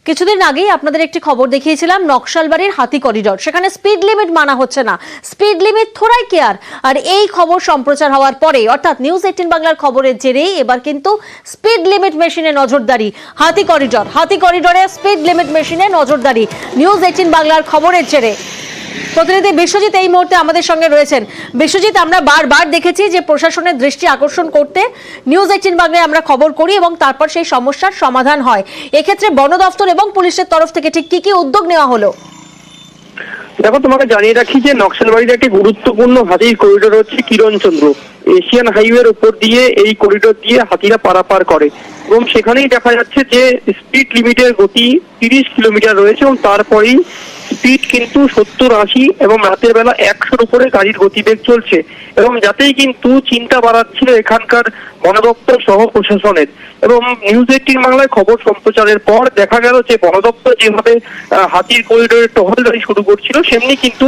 কিছুদিন আগেই আপনাদের একটি খবর দেখিয়েছিলাম নকশালবাড়ির হাতি করিডর, সেখানে স্পিড লিমিট মানা হচ্ছে না, স্পিড লিমিট থোড়াই কেয়ার। আর এই খবর সম্প্রচার হওয়ার পরে অর্থাৎ নিউজ 18 বাংলার খবরের জেরেই এবার কিন্তু স্পিড লিমিট মেশিনে নজরদারি। হাতি করিডরে স্পিড লিমিট মেশিনে নজরদারি নিউজ 18 বাংলার খবরের জেরে। প্রতিনিধি বিশ্বজিৎ এই মুহূর্তে আমাদের সঙ্গে রয়েছেন। বিশ্বজিৎ, আমরা বারবার দেখেছি যে প্রশাসনের দৃষ্টি আকর্ষণ করতে নিউজ 18 বাংলায় আমরা খবর করি এবং তারপর সেই সমস্যার সমাধান হয়। এক্ষেত্রে বন দফতর এবং পুলিশের তরফ থেকে ঠিক কি উদ্যোগ নেওয়া হলো? দেখো, তোমাকে জানিয়ে রাখি যে নকশালবাড়ির একটি গুরুত্বপূর্ণ হাতির করিডোর হচ্ছে কিরণচন্দ্র। এশিয়ান হাইওয়ের উপর দিয়ে এই করিডোর দিয়ে হাতিরা পারাপার করে এবং সেখানেই দেখা যাচ্ছে যে স্পিড লিমিটের গতি 30 কিলোমিটার রয়েছে এবং তারপরেই স্পিড কিন্তু 70-80 এবং রাতের বেলা 100-র উপরে গাড়ির গতিবেগ চলছে এবং যাতেই কিন্তু চিন্তা বাড়াচ্ছিল এখানকার বন দপ্তর সহ প্রশাসনের। এবং নিউজ 18 বাংলায় খবর সম্প্রচারের পর দেখা গেল যে বন দপ্তর যেভাবে হাতির করিডোরে টহলদারি শুরু করছিল, সেমনি কিন্তু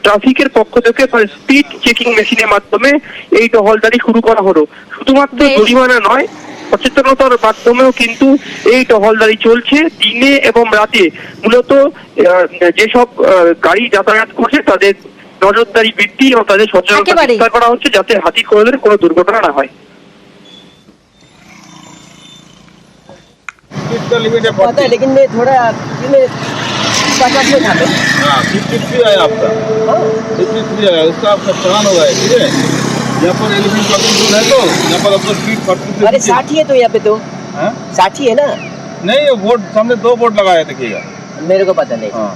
ট্রাফিকের পক্ষ থেকে স্পিড চেকিং মেশিনের মাধ্যমে এই টহলদারি শুরু করা হলো। শুধুমাত্র জরিমানা নয়, সচেতনতার মাধ্যমেও কিন্তু এই টহলদারি চলছে দিনে এবং রাতে। মূলত যেসব গাড়ি যাতায়াত করছে তাদের নজরদারি বৃদ্ধি এবং তাদের সচেতনতা বিস্তার করা হচ্ছে যাতে হাতি করিডোরে কোনো দুর্ঘটনা না হয়। पता है, लेकिन मैं थोड़ा 50 में था। हाँ, 53 आया आपका। 53 आया, उसका आपका चालान होगा, ठीक है। यहाँ पर एलिफेंट क्रॉसिंग जोन है तो यहाँ पर आपको स्पीड 40 अरे 60 ही है तो यहाँ पे तो 60 ही है ना। नहीं, ये बोर्ड सामने 2 बोर्ड लगाया देखिएगा। मेरे को पता नहीं। हाँ,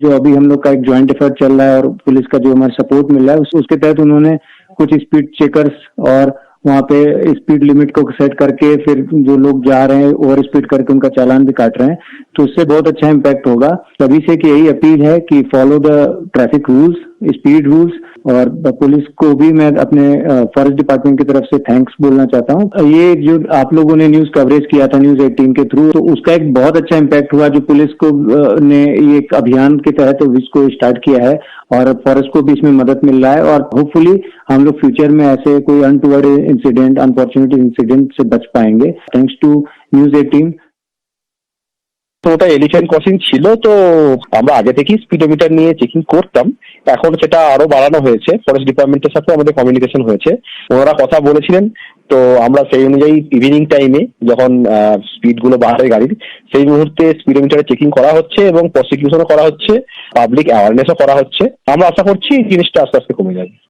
जो अभी हम लोग का एक ज्वाइंट एफर्ट चल रहा है और पुलिस का जो हमारा सपोर्ट मिल रहा है उसके तहत उन्होंने कुछ स्पीड चेकर्स और वहाँ पे स्पीड लिमिट को सेट करके फिर जो लोग जा रहे हैं ओवर स्पीड करके उनका चालान भी काट रहे हैं, तो उससे बहुत अच्छा इम्पैक्ट होगा। सभी से कि यही अपील है कि follow the traffic rules, speed rules. और पुलिस को भी मैं अपने फॉरेस्ट डिपार्टमेंट की तरफ से थैंक्स बोलना चाहता हूँ। ये जो आप लोगों ने न्यूज कवरेज किया था न्यूज 18 के थ्रू, तो उसका एक बहुत अच्छा इम्पैक्ट हुआ जो पुलिस को ने ये एक अभियान के तहत इसको स्टार्ट किया है और फॉरेस्ट को भी इसमें मदद मिल रहा है। और होपफुली हम लोग फ्यूचर में ऐसे कोई अनटूवर्ड इंसिडेंट, अनफॉर्चुनेट इंसिडेंट से बच पाएंगे, थैंक्स टू न्यूज 18। তো ওটা এলিফ্যান্ট ক্রসিং ছিল, তো আমরা আগে থেকেই স্পিডোমিটার নিয়ে চেকিং করতাম। এখন সেটা আরো বাড়ানো হয়েছে, ফরেস্ট ডিপার্টমেন্টের সাথে আমাদের কমিউনিকেশন হয়েছে, ওনারা কথা বলেছিলেন। তো আমরা সেই অনুযায়ী ইভিনিং টাইমে যখন স্পিড গুলো বাড়ে গাড়ির, সেই মুহূর্তে স্পিডোমিটারে চেকিং করা হচ্ছে এবং প্রসিকিউশনও করা হচ্ছে, পাবলিক অ্যাওয়ারনেসও করা হচ্ছে। আমরা আশা করছি জিনিসটা আস্তে আস্তে কমে যাবে।